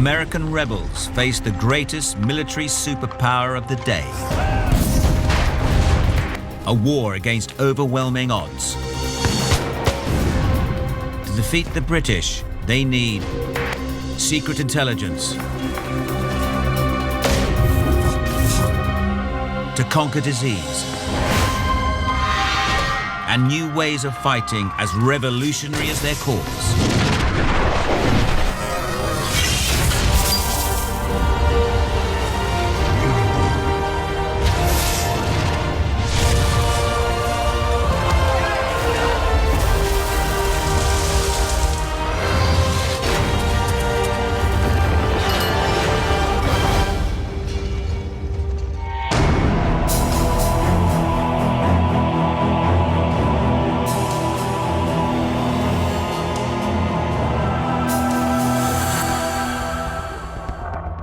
American rebels faced the greatest military superpower of the day. A war against overwhelming odds. To defeat the British, they need secret intelligence. To conquer disease. And new ways of fighting as revolutionary as their cause.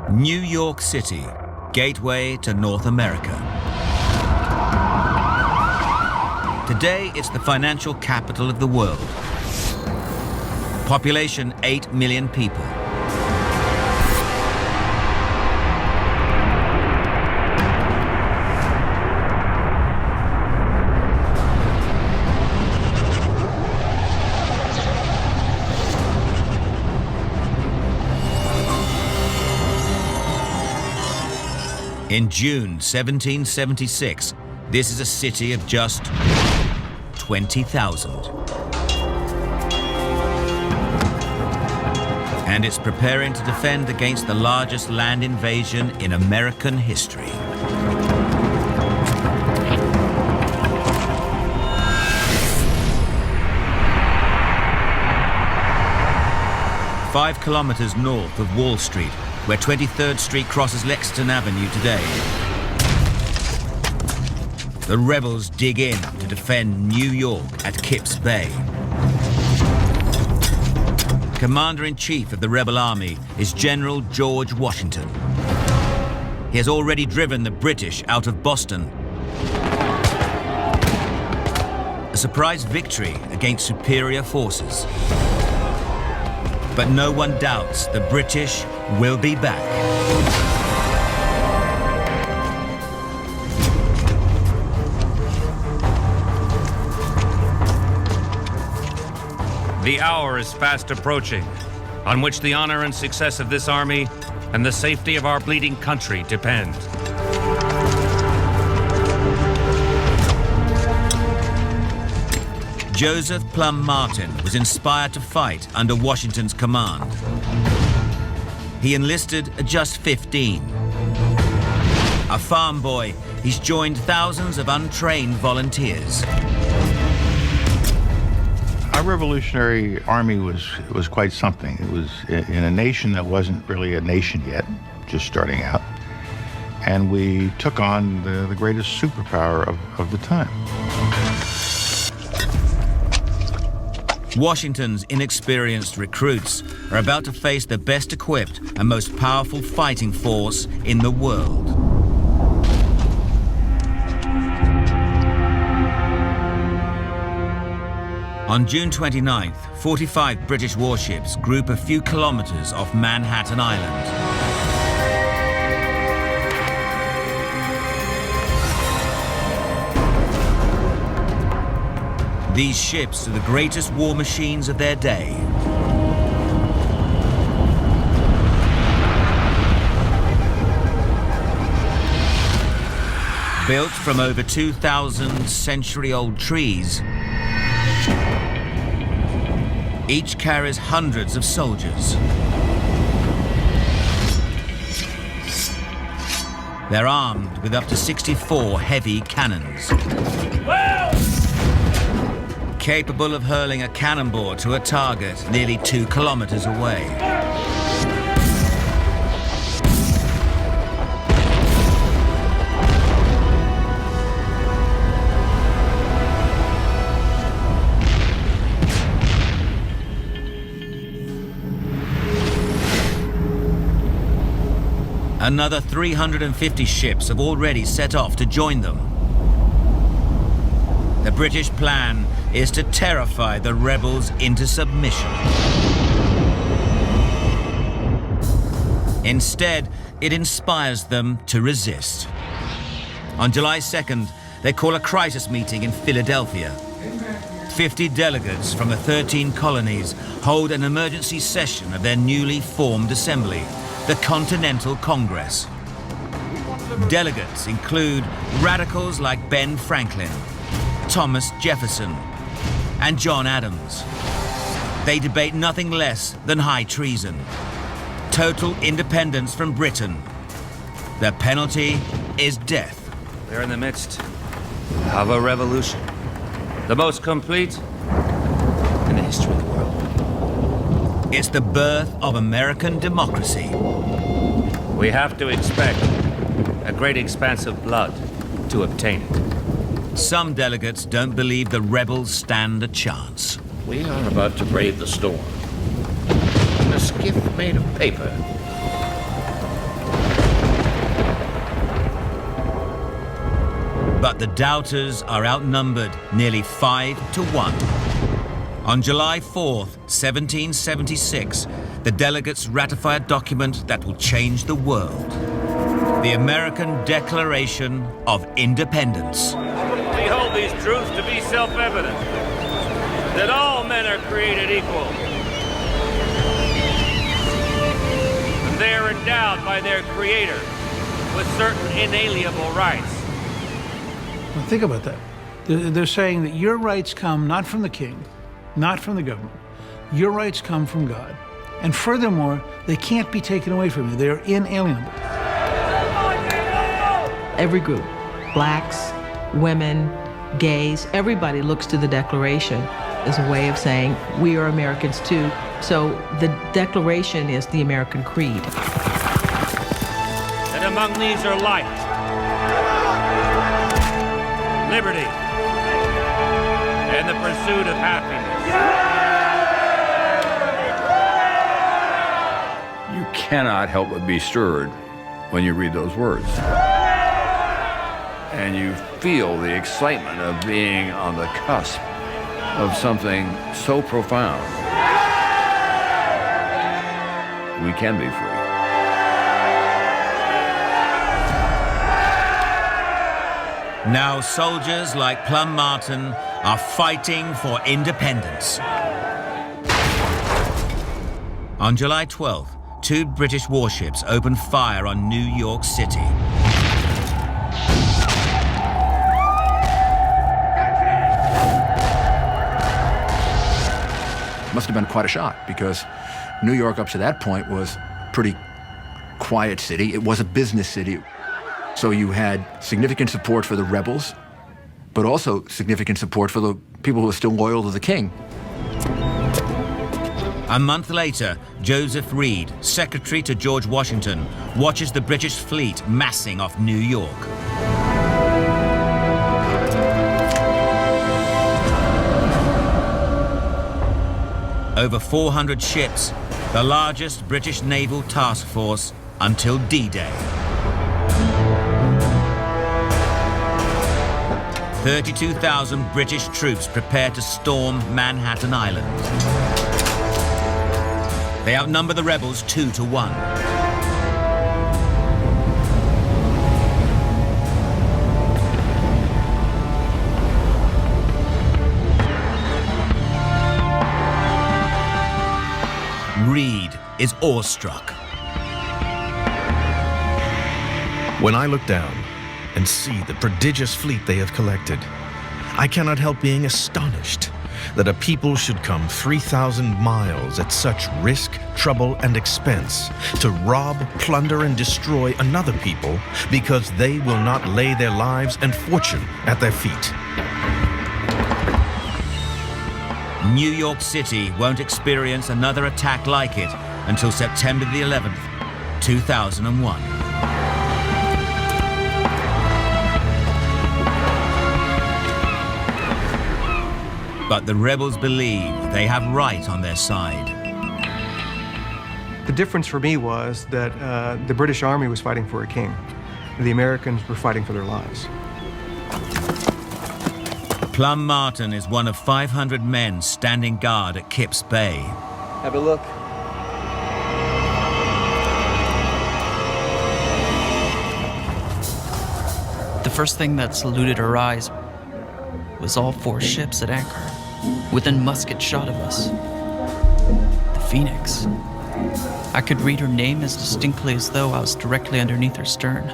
New York City, gateway to North America. Today, it's the financial capital of the world. Population 8 million people. In June 1776, this is a city of just 20,000. And it's preparing to defend against the largest land invasion in American history. Five kilometers north of Wall Street, where 23rd Street crosses Lexington Avenue today. The rebels dig in to defend New York at Kips Bay. Commander-in-Chief of the rebel army is General George Washington. He has already driven the British out of Boston. A surprise victory against superior forces. But no one doubts the British will be back. The hour is fast approaching, on which the honor and success of this army and the safety of our bleeding country depend. Joseph Plum Martin was inspired to fight under Washington's command. He enlisted at just 15. A farm boy, he's joined thousands of untrained volunteers. Our Revolutionary Army was quite something. It was in a nation that wasn't really a nation yet, just starting out. And we took on the greatest superpower of the time. Washington's inexperienced recruits are about to face the best equipped and most powerful fighting force in the world. On June 29th, 45 British warships group a few kilometers off Manhattan Island. These ships are the greatest war machines of their day. Built from over 2,000 century-old trees, each carries hundreds of soldiers. They're armed with up to 64 heavy cannons. Capable of hurling a cannonball to a target nearly 2 kilometers away. Another 350 ships have already set off to join them. The British plan is to terrify the rebels into submission. Instead, it inspires them to resist. On July 2nd, they call a crisis meeting in Philadelphia. 50 delegates from the 13 colonies hold an emergency session of their newly formed assembly, the Continental Congress. Delegates include radicals like Ben Franklin, Thomas Jefferson, and John Adams. They debate nothing less than high treason, total independence from Britain. The penalty is death. We're in the midst of a revolution, the most complete in the history of the world. It's the birth of American democracy. We have to expect a great expanse of blood to obtain it. Some delegates don't believe the rebels stand a chance. We are about to brave the storm in a skiff made of paper. But the doubters are outnumbered nearly 5-1. On July 4th, 1776, the delegates ratify a document that will change the world. The American Declaration of Independence. We hold these truths to be self-evident, that all men are created equal, and they are endowed by their Creator with certain inalienable rights. Well, think about that. They're saying that your rights come not from the king, not from the government. Your rights come from God. And furthermore, they can't be taken away from you. They are inalienable. Every group, blacks, women, gays, everybody looks to the Declaration as a way of saying, we are Americans too. So the Declaration is the American creed. And among these are life, liberty, and the pursuit of happiness. You cannot help but be stirred when you read those words. And you feel the excitement of being on the cusp of something so profound. We can be free. Now soldiers like Plum Martin are fighting for independence. On July 12th, 2 British warships opened fire on New York City. Must have been quite a shock, because New York up to that point was a pretty quiet city. It was a business city. So you had significant support for the rebels, but also significant support for the people who were still loyal to the king. A month later, Joseph Reed, secretary to George Washington, watches the British fleet massing off New York. Over 400 ships, the largest British naval task force until D-Day. 32,000 British troops prepare to storm Manhattan Island. They outnumber the rebels 2-1. Reed is awestruck. When I look down and see the prodigious fleet they have collected, I cannot help being astonished that a people should come 3,000 miles at such risk, trouble, and expense to rob, plunder, and destroy another people because they will not lay their lives and fortune at their feet. New York City won't experience another attack like it until September the 11th, 2001. But the rebels believe they have right on their side. The difference for me was that the British Army was fighting for a king. The Americans were fighting for their lives. Plum Martin is one of 500 men standing guard at Kips Bay. Have a look. first thing that saluted our eyes was all 4 ships at anchor, within musket shot of us. The Phoenix. I could read her name as distinctly as though I was directly underneath her stern.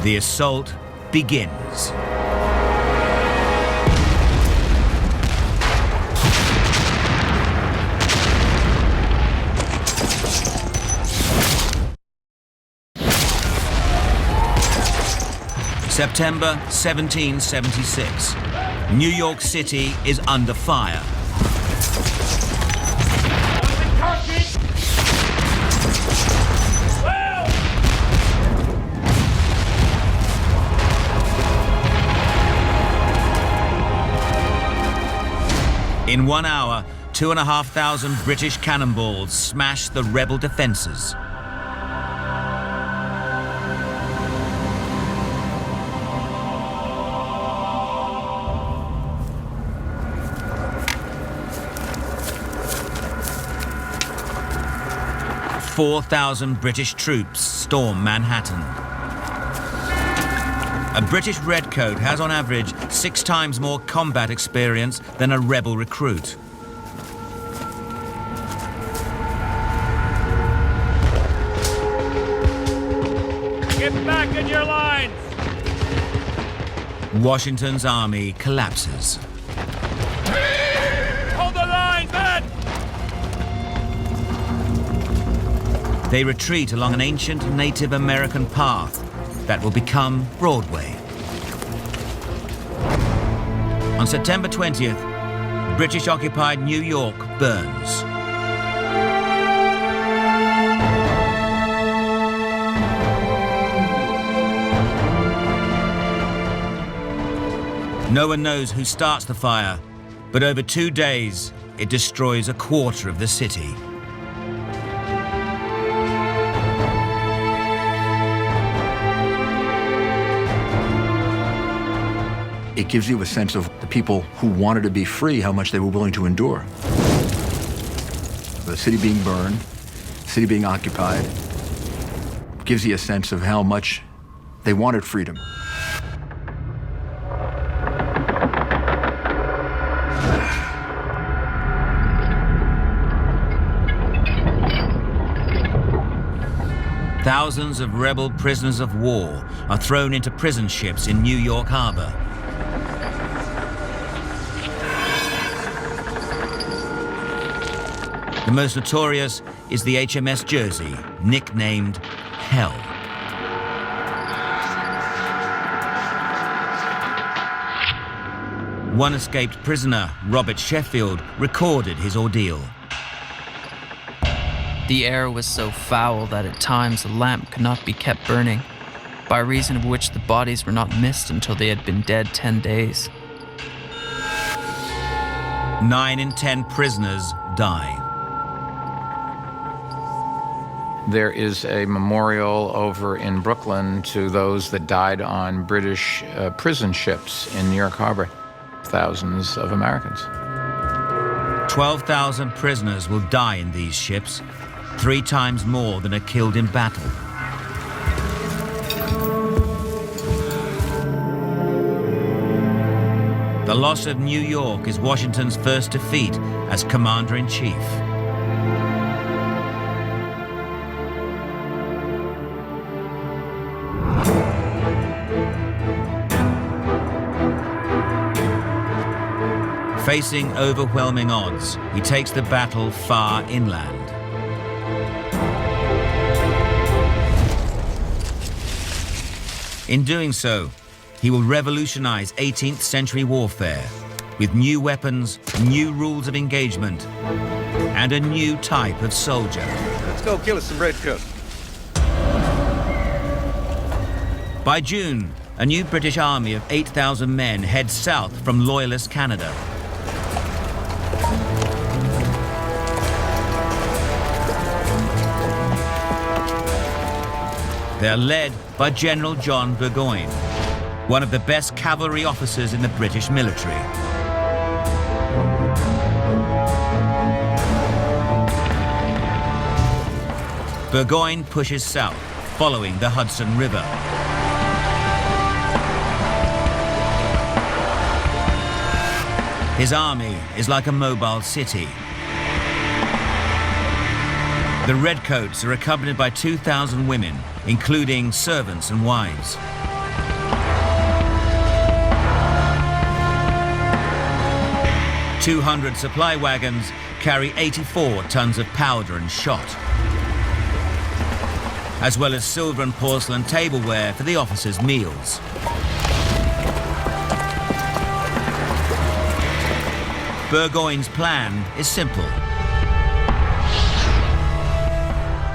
The assault begins. September 1776. New York City is under fire. In 1 hour, 2,500 British cannonballs smashed the rebel defenses. "4,000 British troops storm Manhattan. A British redcoat has on average 6 times more combat experience than a rebel recruit. Get back in your lines! Washington's army collapses. Hold the line, men! They retreat along an ancient Native American path that will become Broadway. On September 20th, British-occupied New York burns. No one knows who starts the fire, but over 2 days, it destroys a quarter of the city. It gives you a sense of the people who wanted to be free, how much they were willing to endure. The city being burned, the city being occupied, gives you a sense of how much they wanted freedom. Thousands of rebel prisoners of war are thrown into prison ships in New York Harbor. The most notorious is the HMS Jersey, nicknamed Hell. One escaped prisoner, Robert Sheffield, recorded his ordeal. The air was so foul that at times a lamp could not be kept burning, by reason of which the bodies were not missed until they had been dead 10 days. 9 in 10 prisoners die. There is a memorial over in Brooklyn to those that died on British prison ships in New York Harbor. Thousands of Americans. 12,000 prisoners will die in these ships, 3 times more than are killed in battle. The loss of New York is Washington's first defeat as Commander-in-Chief. Facing overwhelming odds, he takes the battle far inland. In doing so, he will revolutionize 18th century warfare with new weapons, new rules of engagement, and a new type of soldier. Let's go kill us some redcoats. By June, a new British army of 8,000 men heads south from Loyalist Canada. They're led by General John Burgoyne, one of the best cavalry officers in the British military. Burgoyne pushes south, following the Hudson River. His army is like a mobile city. The Redcoats are accompanied by 2,000 women, including servants and wives. "200 supply wagons carry 84 tons of powder and shot, as well as silver and porcelain tableware for the officers' meals. Burgoyne's plan is simple.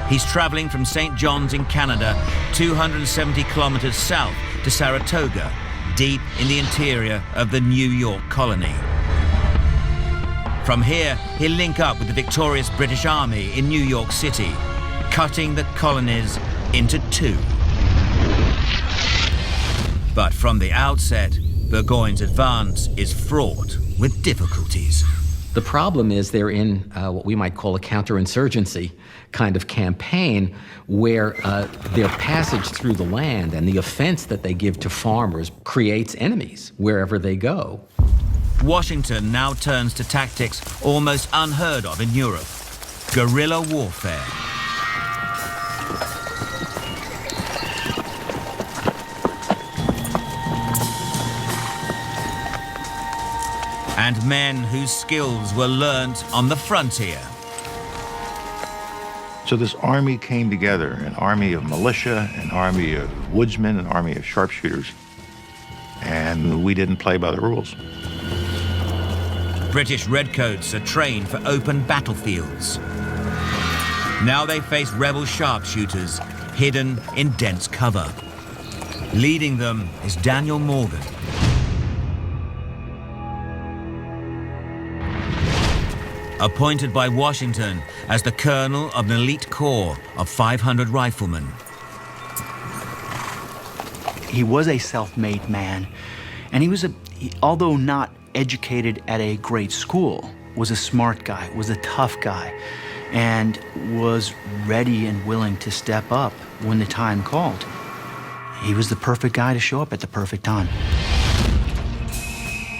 He's traveling from St. John's in Canada, 270 kilometers south to Saratoga, deep in the interior of the New York colony. From here, he'll link up with the victorious British Army in New York City, cutting the colonies into two. But from the outset, Burgoyne's advance is fraught with difficulties. The problem is they're in what we might call a counterinsurgency kind of campaign, where their passage through the land and the offense that they give to farmers creates enemies wherever they go. Washington now turns to tactics almost unheard of in Europe: guerrilla warfare. And men whose skills were learnt on the frontier. So this army came together, an army of militia, an army of woodsmen, an army of sharpshooters, and we didn't play by the rules. British redcoats are trained for open battlefields. Now they face rebel sharpshooters hidden in dense cover. Leading them is Daniel Morgan. Appointed by Washington as the colonel of an elite corps of 500 riflemen. He was a self-made man, and although not educated at a great school, was a smart guy, was a tough guy, and was ready and willing to step up when the time called. He was the perfect guy to show up at the perfect time.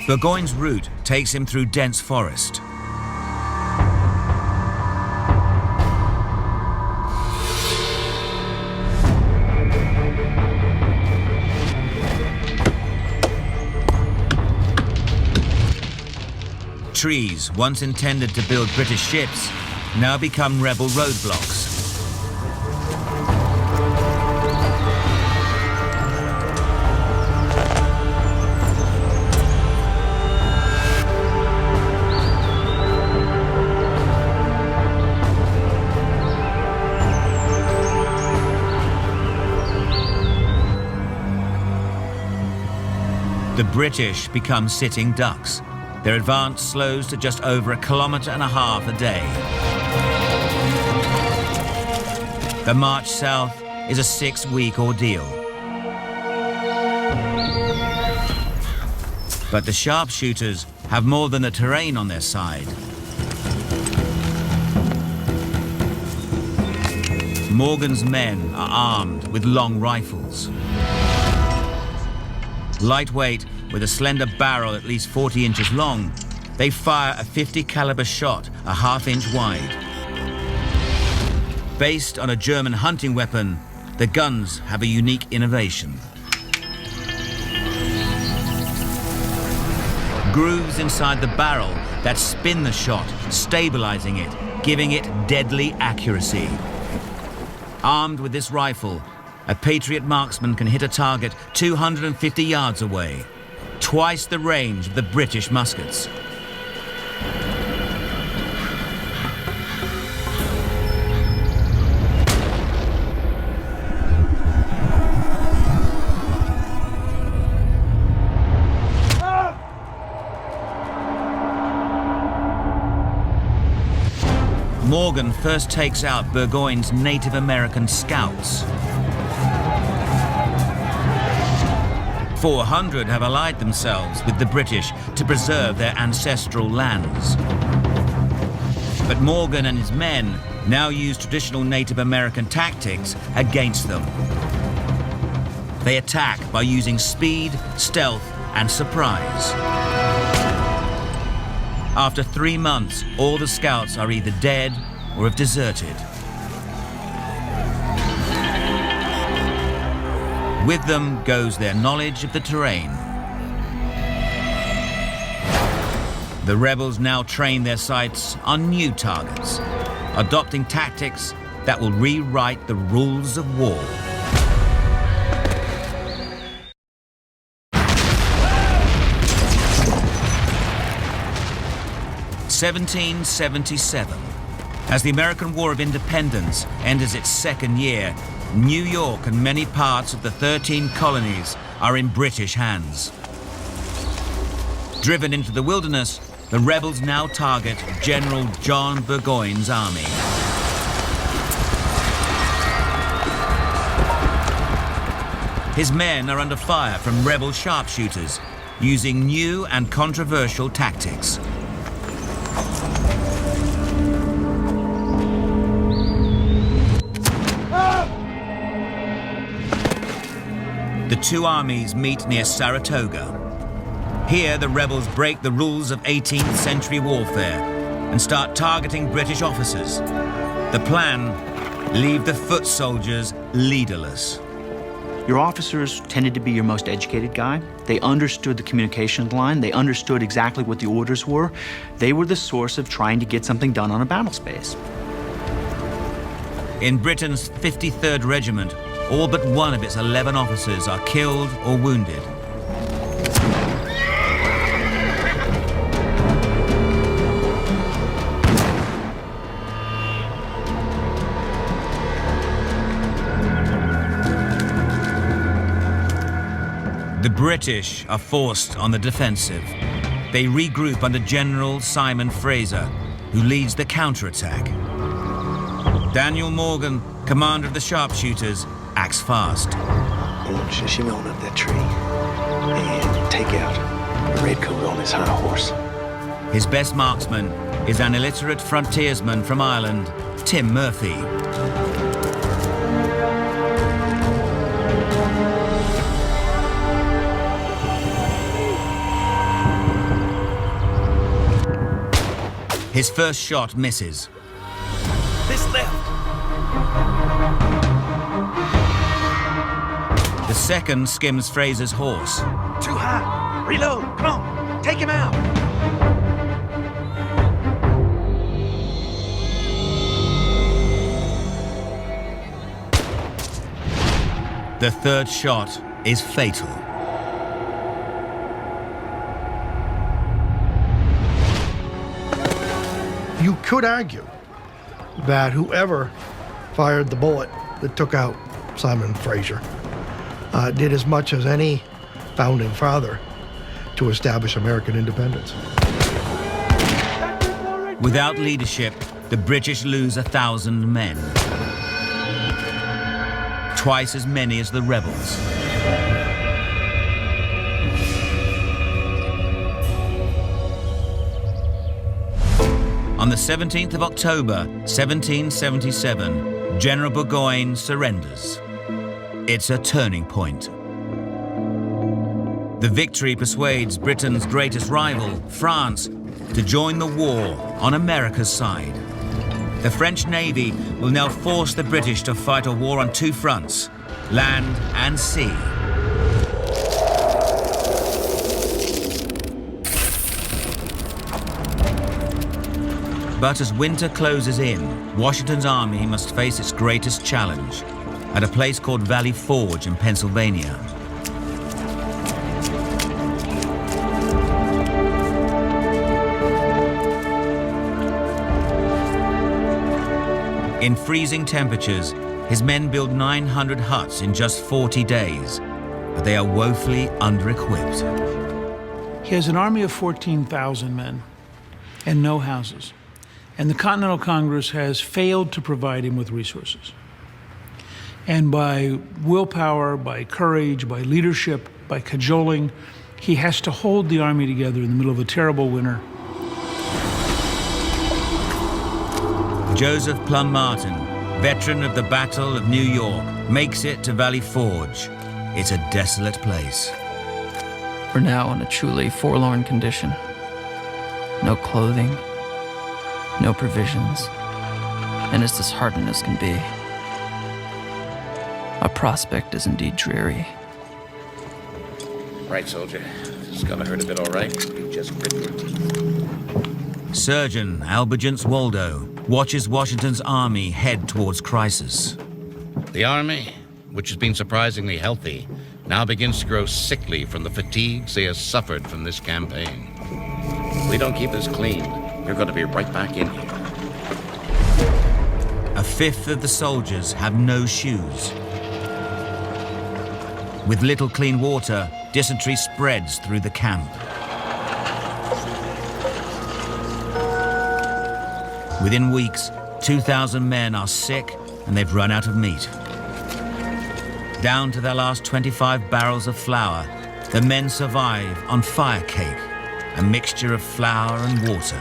Burgoyne's route takes him through dense forest. Trees, once intended to build British ships, now become rebel roadblocks. The British become sitting ducks. Their advance slows to just over 1.5 kilometers a day. The march south is a 6-week ordeal. But the sharpshooters have more than the terrain on their side. Morgan's men are armed with long rifles. Lightweight, with a slender barrel at least 40 inches long, they fire a .50 caliber shot a ½ inch wide. Based on a German hunting weapon, the guns have a unique innovation. Grooves inside the barrel that spin the shot, stabilizing it, giving it deadly accuracy. Armed with this rifle, a Patriot marksman can hit a target 250 yards away, twice the range of the British muskets. Morgan first takes out Burgoyne's Native American scouts. 400 have allied themselves with the British to preserve their ancestral lands. But Morgan and his men now use traditional Native American tactics against them. They attack by using speed, stealth, and surprise. After 3 months, all the scouts are either dead or have deserted. With them goes their knowledge of the terrain. The rebels now train their sights on new targets, adopting tactics that will rewrite the rules of war. (1777). As the American War of Independence enters its second year, New York and many parts of the 13 colonies are in British hands. Driven into the wilderness, the rebels now target General John Burgoyne's army. His men are under fire from rebel sharpshooters, using new and controversial tactics. The two armies meet near Saratoga. Here, the rebels break the rules of 18th century warfare and start targeting British officers. The plan: leave the foot soldiers leaderless. Your officers tended to be your most educated guy. They understood the communication line. They understood exactly what the orders were. They were the source of trying to get something done on a battle space. In Britain's 53rd Regiment, all but one of its 11 officers are killed or wounded. The British are forced on the defensive. They regroup under General Simon Fraser, who leads the counterattack. Daniel Morgan, commander of the sharpshooters, acts fast. I want you to shimmy on up that tree and take out a redcoat on his high horse. His best marksman is an illiterate frontiersman from Ireland, Tim Murphy. His first shot misses. This left. The second skims Fraser's horse. Too high. Reload. Come on. Take him out. The third shot is fatal. You could argue that whoever fired the bullet that took out Simon Fraser did as much as any founding father to establish American independence. Without leadership, the British lose 1,000 men. Twice as many as the rebels. On the 17th of October, 1777, General Burgoyne surrenders. It's a turning point. The victory persuades Britain's greatest rival, France, to join the war on America's side. The French Navy will now force the British to fight a war on two fronts, land and sea. But as winter closes in, Washington's army must face its greatest challenge at a place called Valley Forge in Pennsylvania. In freezing temperatures, his men build 900 huts in just 40 days, but they are woefully under-equipped. He has an army of 14,000 men and no houses. And the Continental Congress has failed to provide him with resources. And by willpower, by courage, by leadership, by cajoling, he has to hold the army together in the middle of a terrible winter. Joseph Plum Martin, veteran of the Battle of New York, makes it to Valley Forge. It's a desolate place. We're now in a truly forlorn condition. No clothing, no provisions, and it's disheartening as can be. Our prospect is indeed dreary. Right, soldier. It's gonna hurt a bit, all right? You just grit your teeth. Surgeon Albigence Waldo watches Washington's army head towards crisis. The army, which has been surprisingly healthy, now begins to grow sickly from the fatigues they have suffered from this campaign. If we don't keep this clean, you're going to be right back in here. A fifth of the soldiers have no shoes. With little clean water, dysentery spreads through the camp. Within weeks, 2,000 men are sick and they've run out of meat. Down to their last 25 barrels of flour, the men survive on fire cake, a mixture of flour and water.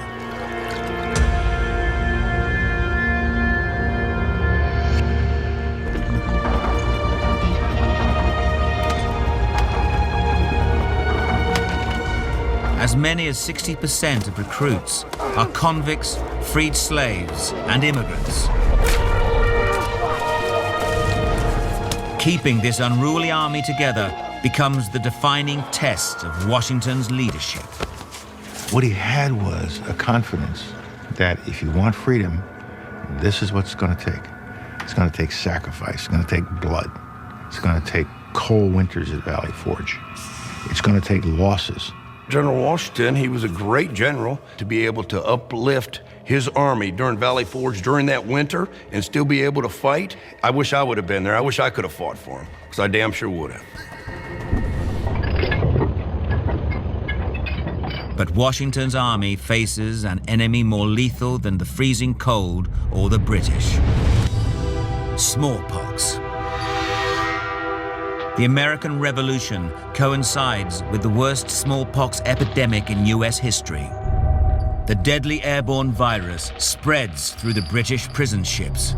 As many as 60% of recruits are convicts, freed slaves, and immigrants. Keeping this unruly army together becomes the defining test of Washington's leadership. What he had was a confidence that if you want freedom, this is what it's going to take. It's going to take sacrifice. It's going to take blood. It's going to take cold winters at Valley Forge. It's going to take losses. General Washington, he was a great general to be able to uplift his army during Valley Forge during that winter and still be able to fight. I wish I would have been there. I wish I could have fought for him, because I damn sure would have. But Washington's army faces an enemy more lethal than the freezing cold or the British. Smallpox. The American Revolution coincides with the worst smallpox epidemic in US history. The deadly airborne virus spreads through the British prison ships.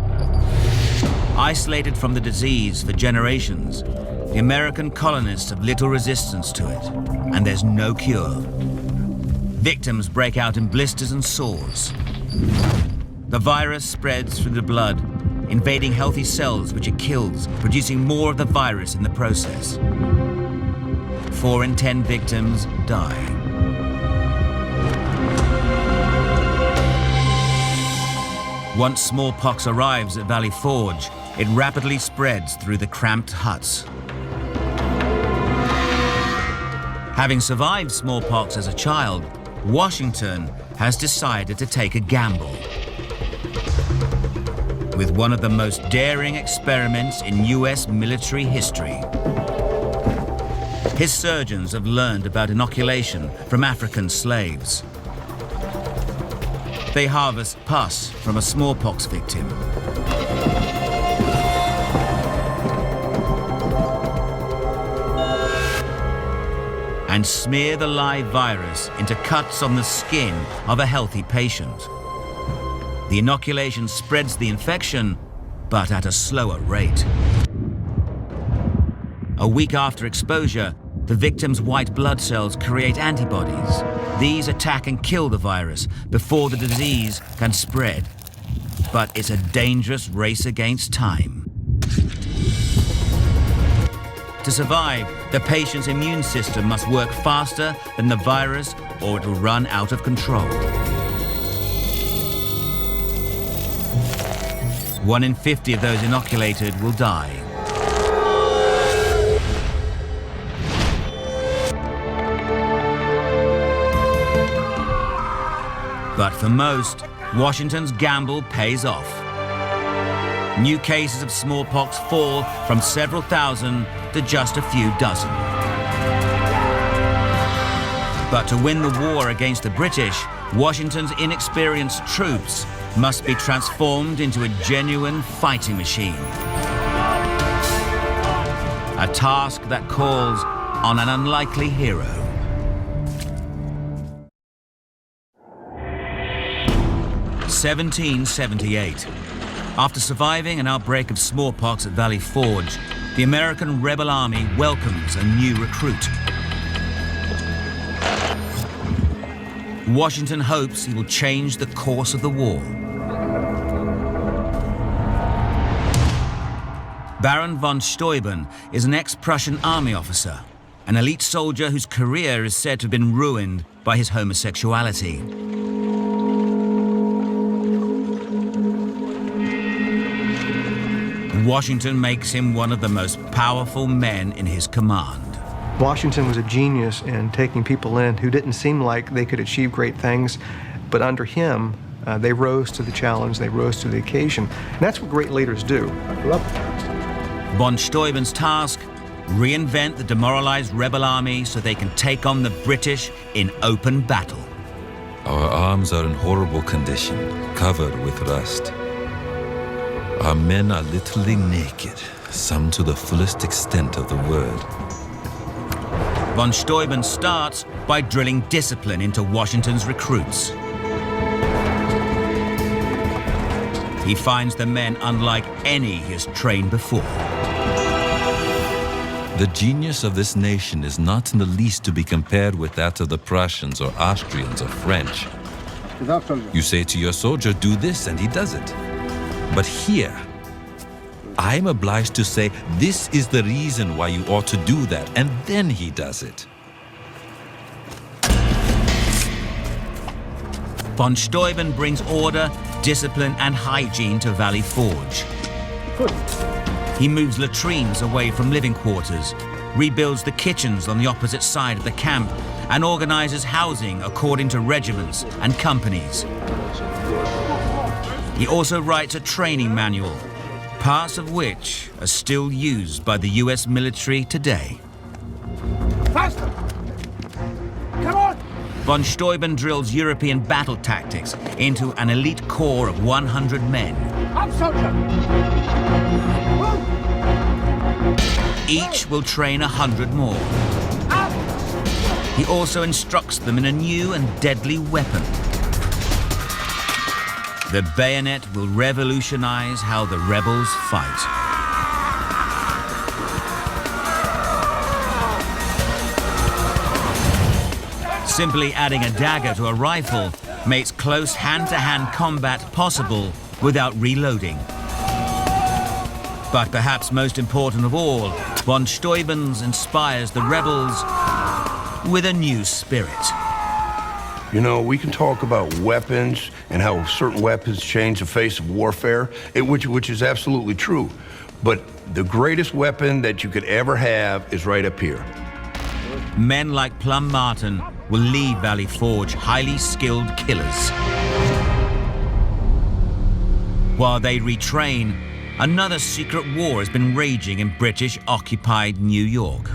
Isolated from the disease for generations, the American colonists have little resistance to it, and there's no cure. Victims break out in blisters and sores. The virus spreads through the blood, invading healthy cells which it kills, producing more of the virus in the process. 4 in 10 victims die. Once smallpox arrives at Valley Forge, it rapidly spreads through the cramped huts. Having survived smallpox as a child, Washington has decided to take a gamble with one of the most daring experiments in US military history. His surgeons have learned about inoculation from African slaves. They harvest pus from a smallpox victim. And smear the live virus into cuts on the skin of a healthy patient. The inoculation spreads the infection, but at a slower rate. A week after exposure, the victim's white blood cells create antibodies. These attack and kill the virus before the disease can spread. But it's a dangerous race against time. To survive, the patient's immune system must work faster than the virus or it will run out of control. 1 in 50 of those inoculated will die. But for most, Washington's gamble pays off. New cases of smallpox fall from several thousand to just a few dozen. But to win the war against the British, Washington's inexperienced troops must be transformed into a genuine fighting machine. A task that calls on an unlikely hero. 1778. After surviving an outbreak of smallpox at Valley Forge, the American rebel army welcomes a new recruit. Washington hopes he will change the course of the war. Baron von Steuben is an ex-Prussian army officer, an elite soldier whose career is said to have been ruined by his homosexuality. Washington makes him one of the most powerful men in his command. Washington was a genius in taking people in who didn't seem like they could achieve great things, but under him, they rose to the challenge, they rose to the occasion. And that's what great leaders do. Von Steuben's task: reinvent the demoralized rebel army so they can take on the British in open battle. Our arms are in horrible condition, covered with rust. Our men are literally naked, some to the fullest extent of the word. Von Steuben starts by drilling discipline into Washington's recruits. He finds the men unlike any he has trained before. The genius of this nation is not in the least to be compared with that of the Prussians or Austrians or French. You say to your soldier, do this, and he does it. But here, I'm obliged to say, this is the reason why you ought to do that, and then he does it. Von Steuben brings order, discipline, and hygiene to Valley Forge. He moves latrines away from living quarters, rebuilds the kitchens on the opposite side of the camp, and organizes housing according to regiments and companies. He also writes a training manual, parts of which are still used by the US military today. Faster! Come on! Von Steuben drills European battle tactics into an elite corps of 100 men. Up, soldier! Each will train 100 more. Up! He also instructs them in a new and deadly weapon. The bayonet will revolutionize how the rebels fight. Simply adding a dagger to a rifle makes close hand-to-hand combat possible without reloading. But perhaps most important of all, von Steuben inspires the rebels with a new spirit. You know, we can talk about weapons and how certain weapons change the face of warfare, which is absolutely true. But the greatest weapon that you could ever have is right up here. Men like Plum Martin will lead Valley Forge highly skilled killers. While they retrain, another secret war has been raging in British-occupied New York.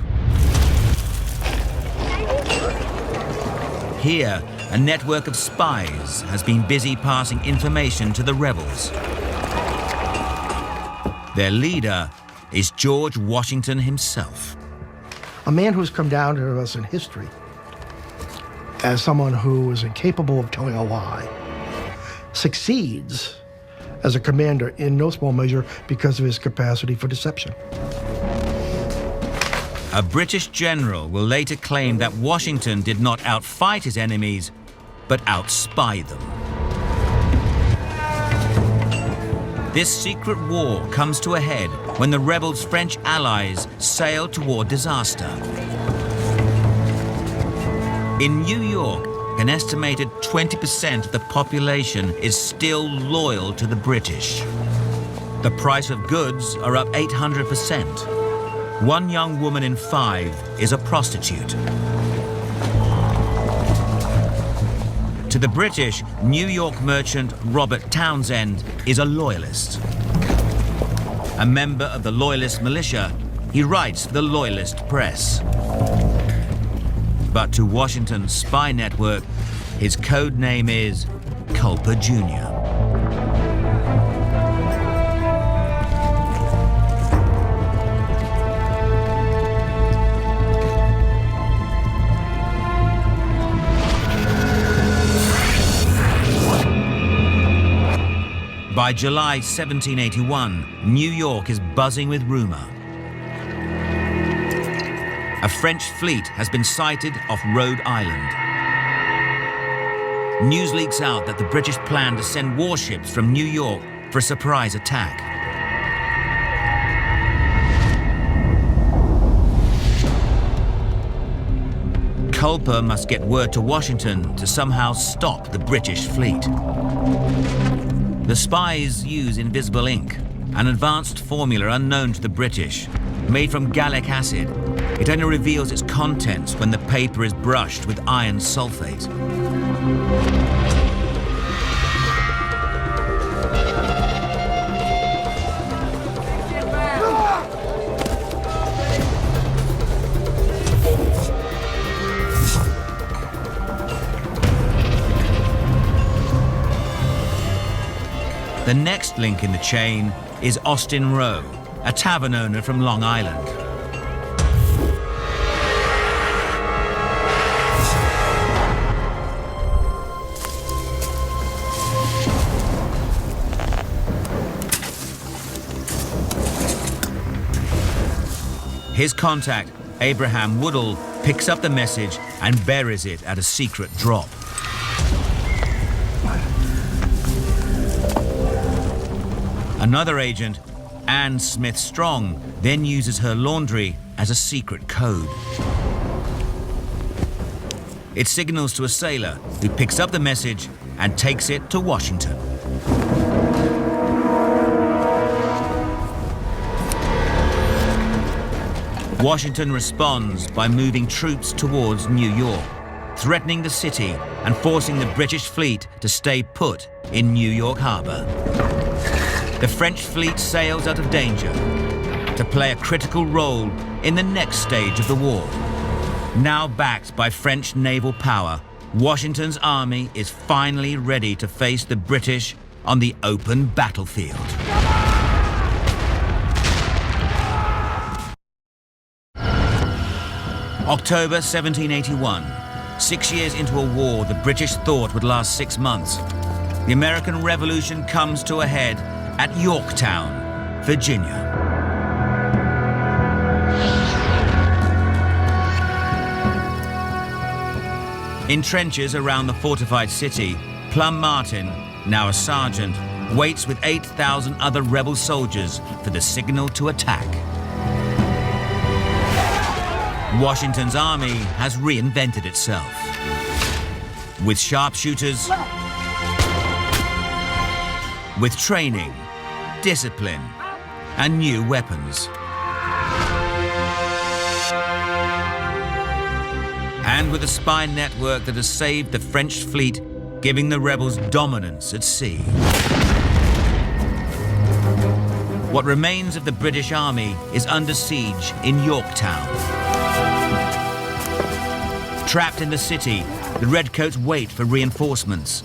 Here, a network of spies has been busy passing information to the rebels. Their leader is George Washington himself. A man who's come down to us in history as someone who is incapable of telling a lie succeeds as a commander in no small measure because of his capacity for deception. A British general will later claim that Washington did not outfight his enemies, but outspy them. This secret war comes to a head when the rebels' French allies sail toward disaster. In New York, an estimated 20% of the population is still loyal to the British. The price of goods are up 800%. One young woman in 5 is a prostitute. To the British, New York merchant Robert Townsend is a loyalist. A member of the Loyalist militia, he writes for the Loyalist press. But to Washington's spy network, his code name is Culper Jr. By July 1781, New York is buzzing with rumor. A French fleet has been sighted off Rhode Island. News leaks out that the British plan to send warships from New York for a surprise attack. Culper must get word to Washington to somehow stop the British fleet. The spies use invisible ink, an advanced formula unknown to the British. Made from gallic acid, it only reveals its contents when the paper is brushed with iron sulfate. The next link in the chain is Austin Rowe, a tavern owner from Long Island. His contact, Abraham Woodall, picks up the message and buries it at a secret drop. Another agent, Anne Smith Strong, then uses her laundry as a secret code. It signals to a sailor who picks up the message and takes it to Washington. Washington responds by moving troops towards New York, threatening the city and forcing the British fleet to stay put in New York Harbor. The French fleet sails out of danger to play a critical role in the next stage of the war. Now backed by French naval power, Washington's army is finally ready to face the British on the open battlefield. October 1781. 6 years into a war the British thought would last 6 months. The American Revolution comes to a head at Yorktown, Virginia. In trenches around the fortified city, Plum Martin, now a sergeant, waits with 8,000 other rebel soldiers for the signal to attack. Washington's army has reinvented itself. With sharpshooters, with training, discipline, and new weapons. And with a spy network that has saved the French fleet, giving the rebels dominance at sea. What remains of the British army is under siege in Yorktown. Trapped in the city, the Redcoats wait for reinforcements.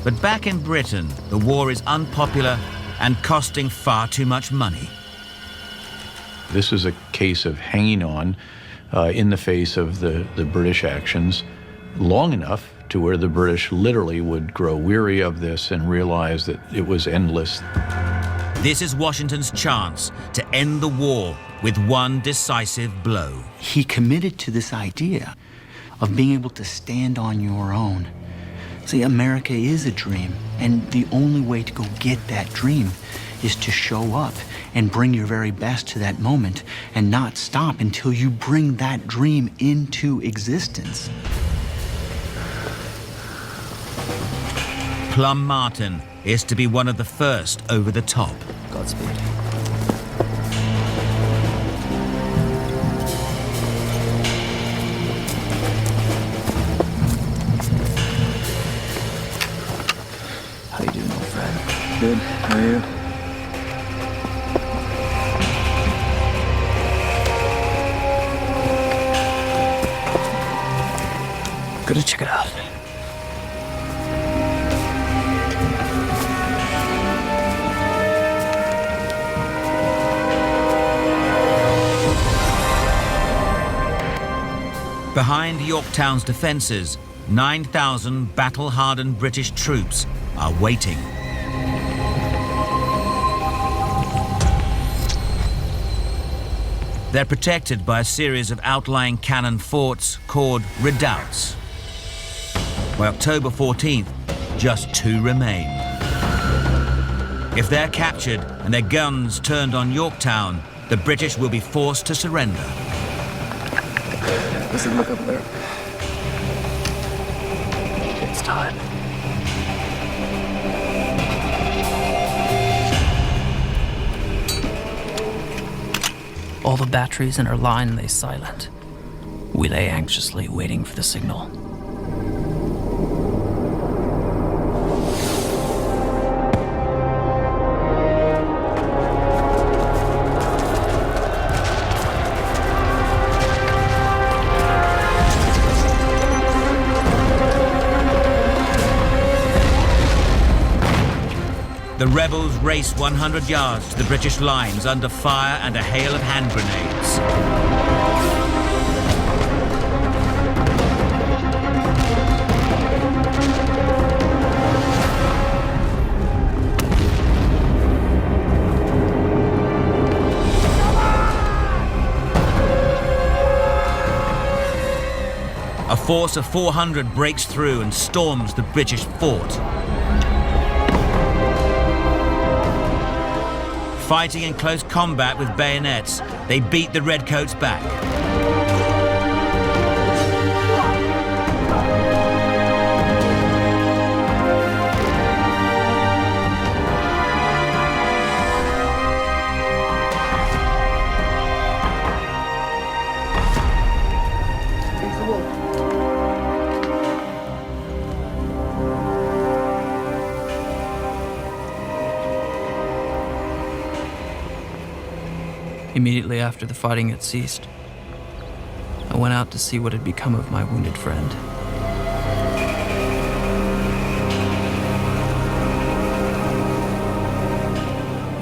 But back in Britain, the war is unpopular and costing far too much money. This is a case of hanging on in the face of the British actions long enough to where the British literally would grow weary of this and realize that it was endless. This is Washington's chance to end the war with one decisive blow. He committed to this idea of being able to stand on your own. See, America is a dream, and the only way to go get that dream is to show up and bring your very best to that moment and not stop until you bring that dream into existence. Plum Martin is to be one of the first over the top. Godspeed. How you doing, old friend? Good. How are you? Gotta check it out. Behind Yorktown's defenses, 9,000 battle-hardened British troops are waiting. They're protected by a series of outlying cannon forts called redoubts. By October 14th, just 2 remain. If they're captured and their guns turned on Yorktown, the British will be forced to surrender. Listen, look up there. It's time. All the batteries in our line lay silent. We lay anxiously waiting for the signal. The rebels race 100 yards to the British lines under fire and a hail of hand grenades. A force of 400 breaks through and storms the British fort. Fighting in close combat with bayonets, they beat the redcoats back. Immediately after the fighting had ceased, I went out to see what had become of my wounded friend.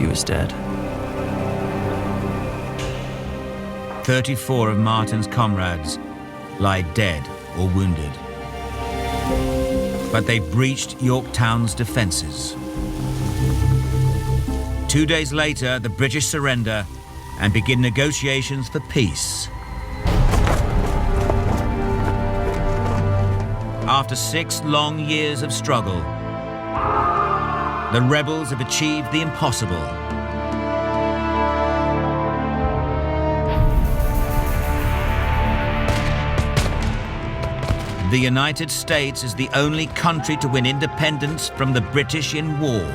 He was dead. 34 of Martin's comrades lie dead or wounded. But they breached Yorktown's defenses. 2 days later, the British surrender and begin negotiations for peace. After 6 long years of struggle, the rebels have achieved the impossible. The United States is the only country to win independence from the British in war.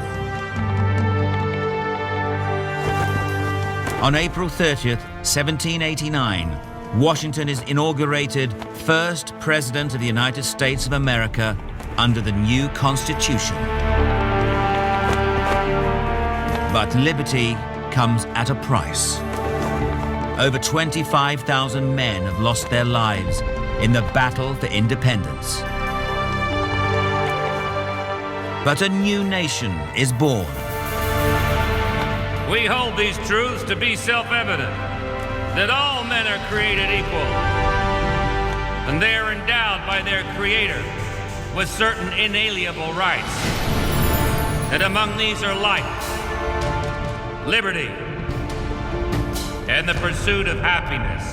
On April 30th, 1789, Washington is inaugurated first President of the United States of America under the new Constitution. But liberty comes at a price. Over 25,000 men have lost their lives in the battle for independence. But a new nation is born. We hold these truths to be self-evident, that all men are created equal, and they are endowed by their Creator with certain inalienable rights. And among these are life, liberty, and the pursuit of happiness.